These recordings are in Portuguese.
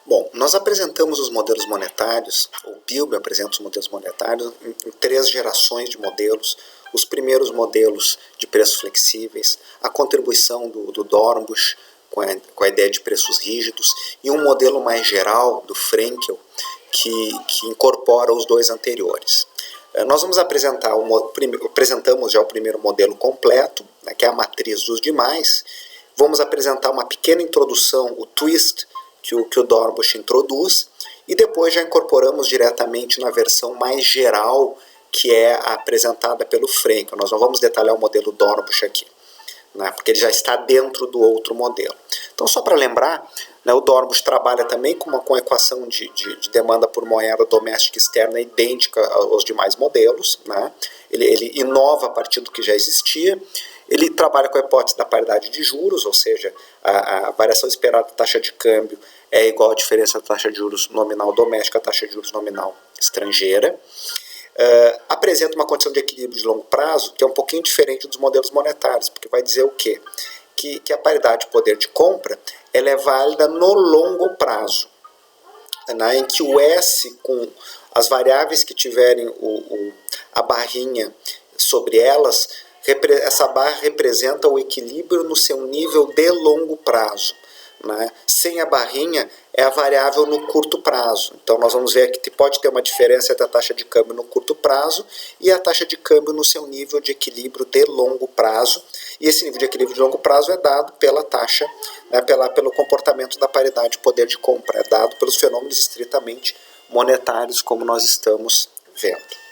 Bom, nós apresentamos os modelos monetários, o PILB apresenta os modelos monetários em 3 gerações de modelos. Os primeiros modelos de preços flexíveis, a contribuição do Dornbusch com a ideia de preços rígidos e um modelo mais geral do Frenkel que incorpora os 2 anteriores. Nós vamos apresentamos já o primeiro modelo completo, né, que é a matriz dos demais. Vamos apresentar uma pequena introdução, o twist, que o Dornbusch introduz, e depois já incorporamos diretamente na versão mais geral, que é a apresentada pelo Frenkel. Nós não vamos detalhar o modelo Dornbusch aqui, né, porque ele já está dentro do outro modelo. Então, só para lembrar, né, o Dornbusch trabalha também com a equação de demanda por moeda doméstica externa idêntica aos demais modelos, né. Ele inova a partir do que já existia. Ele trabalha com a hipótese da paridade de juros, ou seja, a variação esperada da taxa de câmbio é igual à diferença da taxa de juros nominal doméstica à taxa de juros nominal estrangeira. Apresenta uma condição de equilíbrio de longo prazo que é um pouquinho diferente dos modelos monetários, porque vai dizer o quê? Que a paridade de poder de compra ela é válida no longo prazo, né, em que o S, com as variáveis que tiverem a barrinha sobre elas, essa barra representa o equilíbrio no seu nível de longo prazo, né? Sem a barrinha é a variável no curto prazo. Então nós vamos ver que pode ter uma diferença entre a taxa de câmbio no curto prazo e a taxa de câmbio no seu nível de equilíbrio de longo prazo. E esse nível de equilíbrio de longo prazo é dado pela taxa, né, pelo comportamento da paridade de poder de compra, é dado pelos fenômenos estritamente monetários, como nós estamos vendo.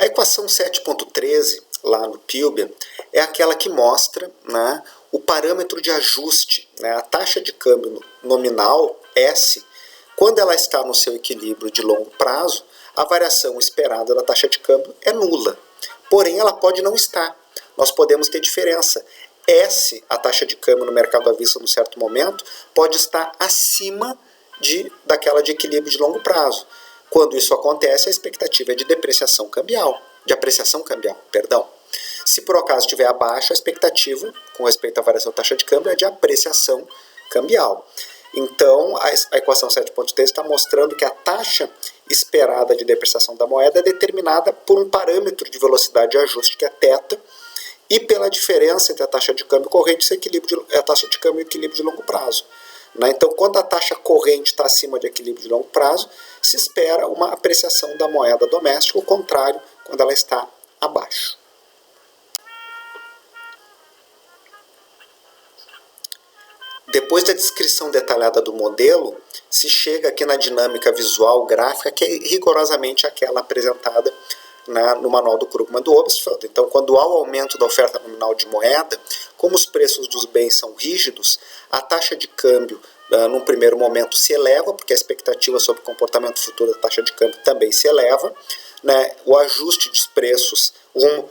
A equação 7.13, lá no PILB, é aquela que mostra, né, o parâmetro de ajuste, né, a taxa de câmbio nominal, S, quando ela está no seu equilíbrio de longo prazo, a variação esperada da taxa de câmbio é nula. Porém, ela pode não estar. Nós podemos ter diferença. S, a taxa de câmbio no mercado à vista num certo momento, pode estar acima daquela de equilíbrio de longo prazo. Quando isso acontece, a expectativa é de apreciação cambial. Se por acaso estiver abaixo, a expectativa, com respeito à variação da taxa de câmbio, é de apreciação cambial. Então, a equação 7.13 está mostrando que a taxa esperada de depreciação da moeda é determinada por um parâmetro de velocidade de ajuste, que é θ, e pela diferença entre a taxa de câmbio corrente e a taxa de câmbio e equilíbrio de longo prazo. Então, quando a taxa corrente está acima de equilíbrio de longo prazo, se espera uma apreciação da moeda doméstica, o contrário, quando ela está abaixo. Depois da descrição detalhada do modelo, se chega aqui na dinâmica visual gráfica, que é rigorosamente aquela apresentada no manual do Krugman do Obstfeld. Então, quando há o aumento da oferta nominal de moeda, como os preços dos bens são rígidos, a taxa de câmbio, num primeiro momento, se eleva, porque a expectativa sobre o comportamento futuro da taxa de câmbio também se eleva, né? O ajuste dos preços rumo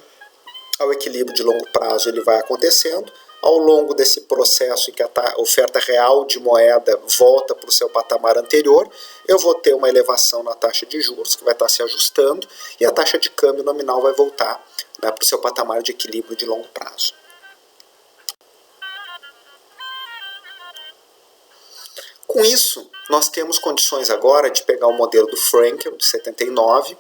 ao equilíbrio de longo prazo ele vai acontecendo. Ao longo desse processo em que a oferta real de moeda volta para o seu patamar anterior, eu vou ter uma elevação na taxa de juros, que vai estar se ajustando, e a taxa de câmbio nominal vai voltar, né, para o seu patamar de equilíbrio de longo prazo. Com isso, nós temos condições agora de pegar o modelo do Frenkel, de 79,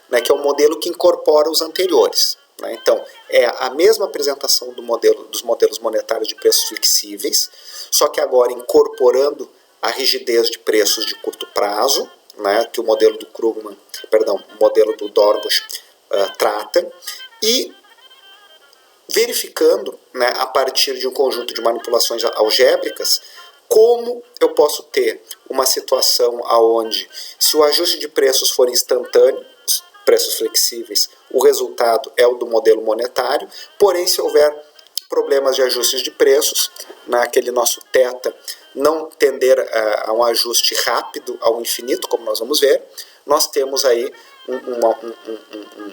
né, que é o modelo que incorpora os anteriores. Então, é a mesma apresentação dos modelos monetários de preços flexíveis, só que agora incorporando a rigidez de preços de curto prazo, né, que o modelo o modelo do Dornbusch trata, e verificando, né, a partir de um conjunto de manipulações algébricas, como eu posso ter uma situação onde, se o ajuste de preços for instantâneo, preços flexíveis, o resultado é o do modelo monetário, porém se houver problemas de ajustes de preços, naquele nosso θ não tender a um ajuste rápido ao infinito, como nós vamos ver, nós temos aí um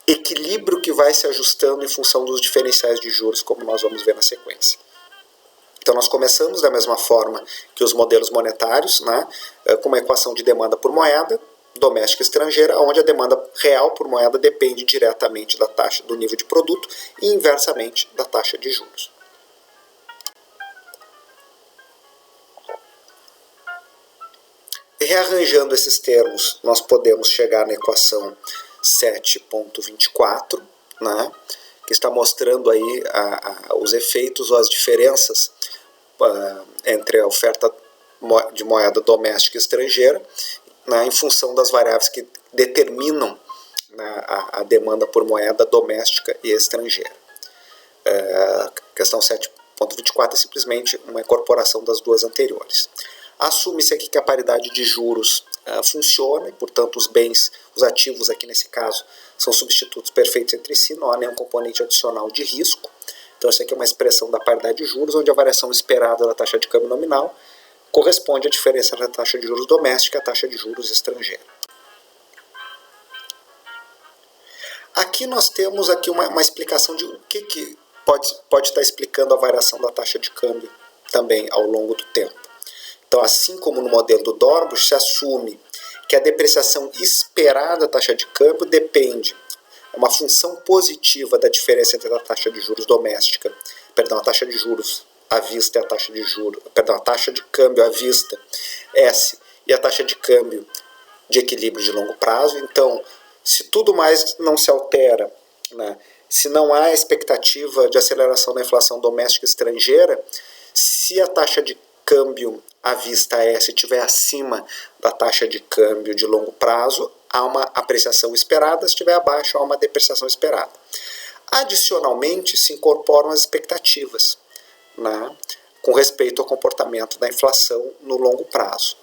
equilíbrio que vai se ajustando em função dos diferenciais de juros, como nós vamos ver na sequência. Então nós começamos da mesma forma que os modelos monetários, né, com uma equação de demanda por moeda, doméstica e estrangeira, onde a demanda real por moeda depende diretamente da taxa do nível de produto e inversamente da taxa de juros. Rearranjando esses termos, nós podemos chegar na equação 7.24, né, que está mostrando aí os efeitos ou as diferenças entre a oferta de moeda doméstica e estrangeira, né, em função das variáveis que determinam, né, a demanda por moeda doméstica e estrangeira. A questão 7.24 é simplesmente uma incorporação das duas anteriores. Assume-se aqui que a paridade de juros funciona e, portanto, os bens, os ativos aqui nesse caso, são substitutos perfeitos entre si, não há nenhum componente adicional de risco. Então, isso aqui é uma expressão da paridade de juros, onde a variação esperada da taxa de câmbio nominal corresponde à diferença da taxa de juros doméstica e a taxa de juros estrangeira. Aqui nós temos aqui uma explicação de o que pode estar explicando a variação da taxa de câmbio também ao longo do tempo. Então, assim como no modelo do Dornbusch, se assume que a depreciação esperada da taxa de câmbio depende, é uma função positiva da diferença entre a taxa de juros doméstica, a taxa de juros à vista e a taxa de juros, a taxa de câmbio à vista, S, e a taxa de câmbio de equilíbrio de longo prazo. Então, se tudo mais não se altera, né, se não há expectativa de aceleração da inflação doméstica e estrangeira, se a taxa de câmbio à vista S estiver acima da taxa de câmbio de longo prazo, há uma apreciação esperada, se estiver abaixo, há uma depreciação esperada. Adicionalmente, se incorporam as expectativas, né, com respeito ao comportamento da inflação no longo prazo,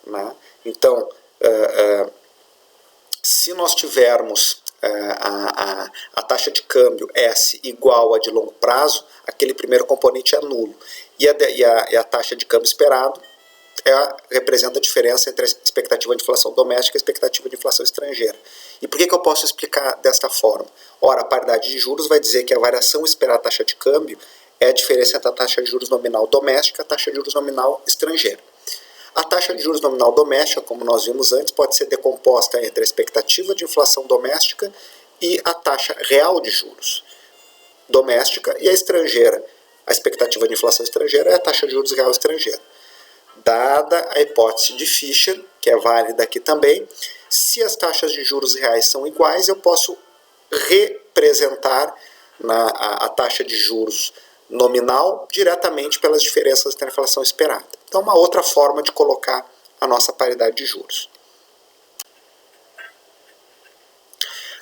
né. Então, se nós tivermos a taxa de câmbio S igual a de longo prazo, aquele primeiro componente é nulo. E a taxa de câmbio esperado representa a diferença entre a expectativa de inflação doméstica e a expectativa de inflação estrangeira. E por que eu posso explicar desta forma? Ora, a paridade de juros vai dizer que a variação esperada da taxa de câmbio é a diferença entre a taxa de juros nominal doméstica e a taxa de juros nominal estrangeira. A taxa de juros nominal doméstica, como nós vimos antes, pode ser decomposta entre a expectativa de inflação doméstica e a taxa real de juros doméstica, e a estrangeira, a expectativa de inflação estrangeira é a taxa de juros real estrangeira. Dada a hipótese de Fischer, que é válida aqui também, se as taxas de juros reais são iguais, eu posso representar a taxa de juros nominal diretamente pelas diferenças entre a inflação esperada. Então, uma outra forma de colocar a nossa paridade de juros.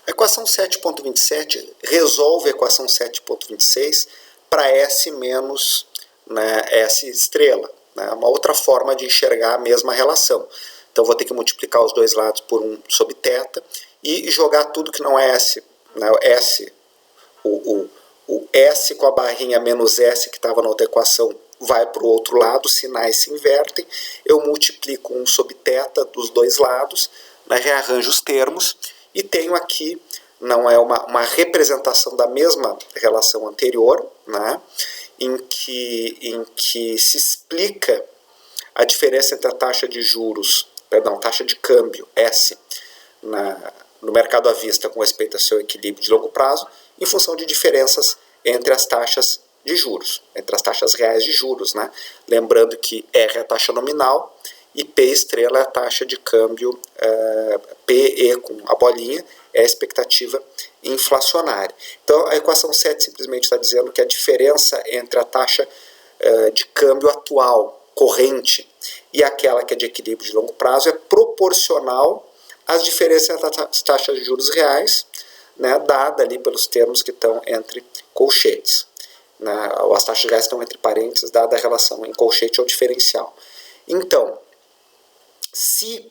A equação 7.27 resolve a equação 7.26 para S menos, né, S estrela. Né, uma outra forma de enxergar a mesma relação. Então, vou ter que multiplicar os dois lados por 1 sobre θ e jogar tudo que não é S, né, o S com a barrinha menos S que estava na outra equação vai para o outro lado, os sinais se invertem, eu multiplico 1 sobre θ dos dois lados, né, rearranjo os termos e tenho aqui, não é uma representação da mesma relação anterior, né, em que se explica a diferença entre a taxa de juros, taxa de câmbio S no mercado à vista com respeito ao seu equilíbrio de longo prazo, em função de diferenças entre as taxas de juros, entre as taxas reais de juros, né? Lembrando que R é a taxa nominal e P estrela é a taxa de câmbio, PE com a bolinha é a expectativa inflacionária. Então a equação 7 simplesmente está dizendo que a diferença entre a taxa de câmbio atual, corrente, e aquela que é de equilíbrio de longo prazo é proporcional às diferenças entre as taxas de juros reais, né, dada ali pelos termos que estão entre colchetes. Né, as taxas reais estão entre parênteses, dada a relação em colchete ou diferencial. Então, se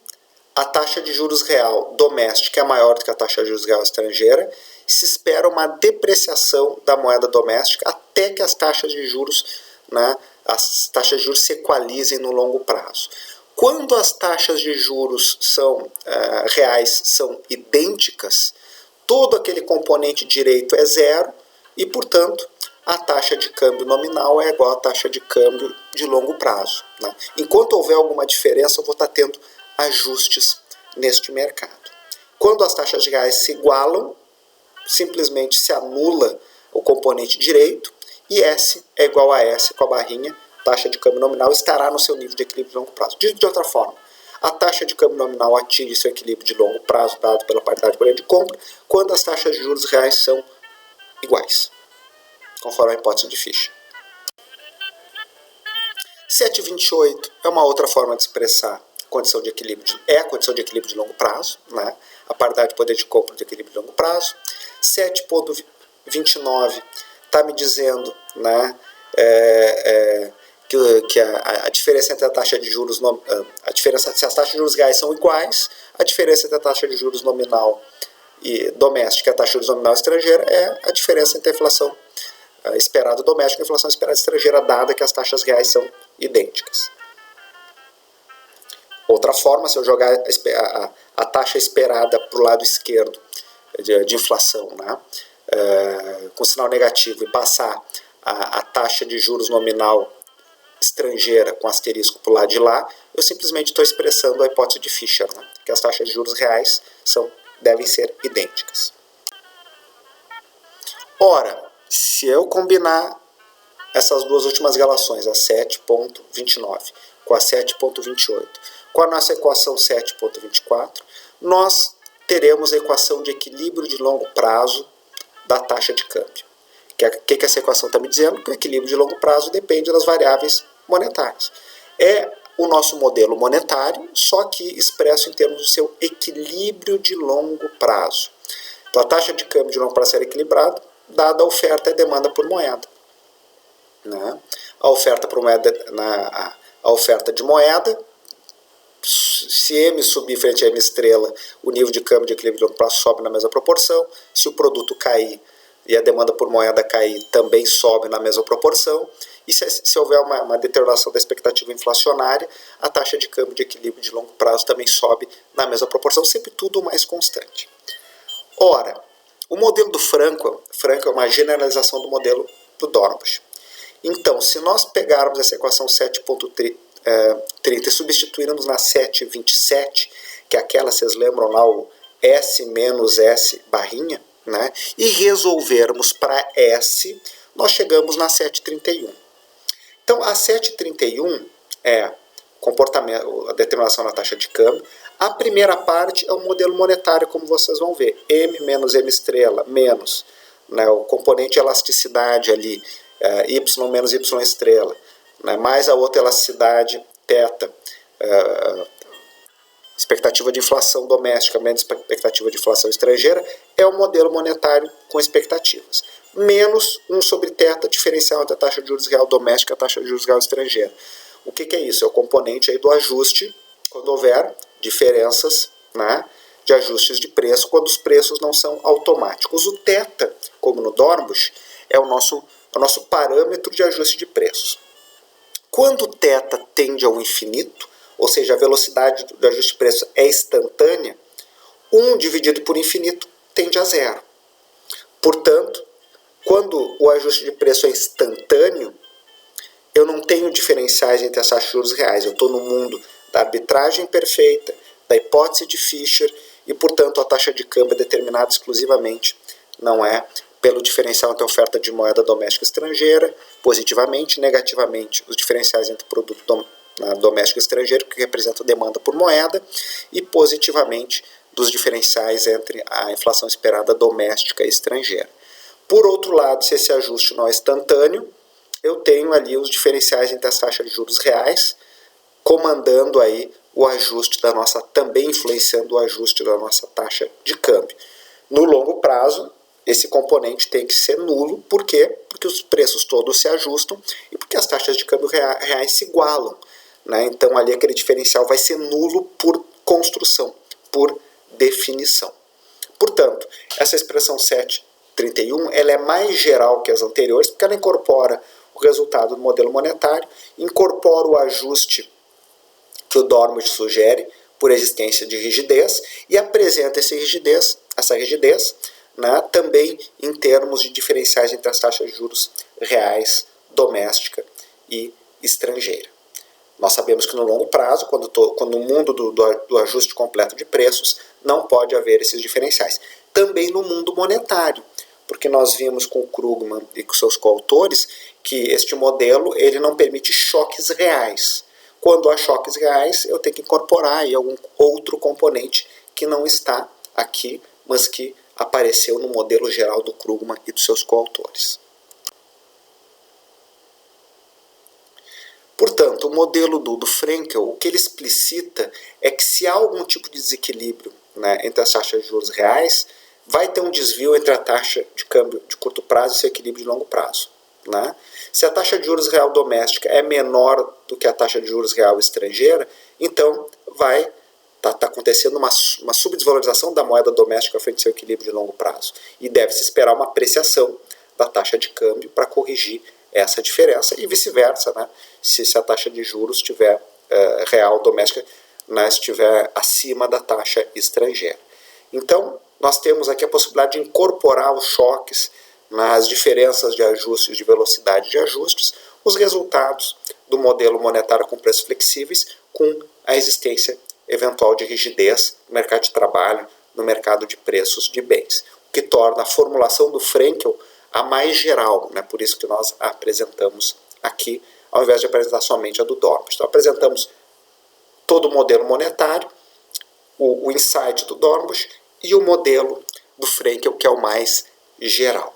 a taxa de juros real doméstica é maior do que a taxa de juros real estrangeira, se espera uma depreciação da moeda doméstica até que as taxas de juros, né, se equalizem no longo prazo. Quando as taxas de juros reais são idênticas, todo aquele componente direito é zero e, portanto, a taxa de câmbio nominal é igual à taxa de câmbio de longo prazo. Né? Enquanto houver alguma diferença, eu vou estar tendo ajustes neste mercado. Quando as taxas reais se igualam, simplesmente se anula o componente direito e S é igual a S com a barrinha, taxa de câmbio nominal estará no seu nível de equilíbrio de longo prazo. Dito de outra forma, A taxa de câmbio nominal atinge seu equilíbrio de longo prazo dado pela paridade de poder de compra quando as taxas de juros reais são iguais, conforme a hipótese de Fischer. 7,28 é uma outra forma de expressar condição de equilíbrio, a condição de equilíbrio de longo prazo, né? A paridade de poder de compra de equilíbrio de longo prazo. 7,29 está me dizendo, né, que a diferença entre a taxa de juros, a diferença, se as taxas de juros reais são iguais, a diferença entre a taxa de juros nominal e doméstica e a taxa de juros nominal estrangeira é a diferença entre a inflação esperada doméstica e a inflação esperada estrangeira, dada que as taxas reais são idênticas. Outra forma, se eu jogar a taxa esperada para o lado esquerdo de inflação, né, com sinal negativo, e passar a taxa de juros nominal estrangeira com asterisco para o lado de lá, eu simplesmente estou expressando a hipótese de Fischer, né, que as taxas de juros reais devem ser idênticas. Ora, se eu combinar essas duas últimas relações, a 7,29 com a 7,28, com a nossa equação 7,24, nós teremos a equação de equilíbrio de longo prazo da taxa de câmbio. O que essa equação está me dizendo? Que o equilíbrio de longo prazo depende das variáveis monetárias. É o nosso modelo monetário, só que expresso em termos do seu equilíbrio de longo prazo. Então a taxa de câmbio de longo prazo será equilibrada, dada a oferta e demanda por moeda. Né? A oferta de moeda, se M subir frente a M estrela, o nível de câmbio de equilíbrio de longo prazo sobe na mesma proporção. Se o produto cair e a demanda por moeda cair, também sobe na mesma proporção. E se houver uma deterioração da expectativa inflacionária, a taxa de câmbio de equilíbrio de longo prazo também sobe na mesma proporção, sempre tudo mais constante. Ora, o modelo do Franco é uma generalização do modelo do Dornbusch. Então, se nós pegarmos essa equação 7,30 e substituirmos na 7,27, que é aquela, vocês lembram lá, o S menos S barrinha, né? E resolvermos para S, nós chegamos na 7,31. Então, a 7,31 é a determinação da taxa de câmbio. A primeira parte é o modelo monetário, como vocês vão ver. M menos M estrela, menos, né, o componente elasticidade ali, Y menos Y estrela, né, mais a outra elasticidade, θ, expectativa de inflação doméstica menos expectativa de inflação estrangeira, é o modelo monetário com expectativas. Menos 1 sobre θ, diferencial entre a taxa de juros real doméstica e a taxa de juros real estrangeira. O que é isso? É o componente aí do ajuste, quando houver diferenças, né, de ajustes de preço, quando os preços não são automáticos. O θ, como no Dornbusch, é o nosso parâmetro de ajuste de preços. Quando o θ tende ao infinito, ou seja, a velocidade do ajuste de preço é instantânea, 1 dividido por infinito tende a 0. Portanto, quando o ajuste de preço é instantâneo, eu não tenho diferenciais entre as taxas de juros reais. Eu estou no mundo da arbitragem perfeita, da hipótese de Fischer, e, portanto, a taxa de câmbio é determinada exclusivamente, não é pelo diferencial entre a oferta de moeda doméstica e estrangeira, positivamente, negativamente, os diferenciais entre o produto doméstico e estrangeiro, que representa a demanda por moeda, e positivamente dos diferenciais entre a inflação esperada doméstica e estrangeira. Por outro lado, se esse ajuste não é instantâneo, eu tenho ali os diferenciais entre as taxas de juros reais, comandando aí o ajuste da nossa, também influenciando o ajuste da nossa taxa de câmbio. No longo prazo, esse componente tem que ser nulo. Por quê? Porque os preços todos se ajustam e porque as taxas de câmbio reais se igualam, né? Então ali aquele diferencial vai ser nulo por construção, por definição. Portanto, essa expressão 7,31 ela é mais geral que as anteriores, porque ela incorpora o resultado do modelo monetário, incorpora o ajuste que o Dornbusch sugere por existência de rigidez e apresenta essa rigidez, né, também em termos de diferenciais entre as taxas de juros reais, doméstica e estrangeira. Nós sabemos que no longo prazo, quando no mundo do ajuste completo de preços, não pode haver esses diferenciais. Também no mundo monetário, porque nós vimos com o Krugman e com seus coautores que este modelo ele não permite choques reais. Quando há choques reais, eu tenho que incorporar aí algum outro componente que não está aqui, mas que apareceu no modelo geral do Krugman e dos seus coautores. Portanto, o modelo do Frenkel, o que ele explicita é que se há algum tipo de desequilíbrio, né, entre as taxas de juros reais, vai ter um desvio entre a taxa de câmbio de curto prazo e seu equilíbrio de longo prazo. Né? Se a taxa de juros real doméstica é menor do que a taxa de juros real estrangeira, então vai tá acontecendo uma subdesvalorização da moeda doméstica frente ao seu equilíbrio de longo prazo. E deve-se esperar uma apreciação da taxa de câmbio para corrigir essa diferença e vice-versa, né? Se a taxa de juros estiver real doméstica, né, estiver acima da taxa estrangeira. Então, nós temos aqui a possibilidade de incorporar os choques nas diferenças de ajustes, de velocidade de ajustes, os resultados do modelo monetário com preços flexíveis com a existência eventual de rigidez no mercado de trabalho, no mercado de preços de bens, o que torna a formulação do Frenkel a mais geral, né? Por isso que nós a apresentamos aqui, ao invés de apresentar somente a do Dornbusch. Então, apresentamos todo o modelo monetário, o insight do Dornbusch e o modelo do Frenkel, que é o mais geral.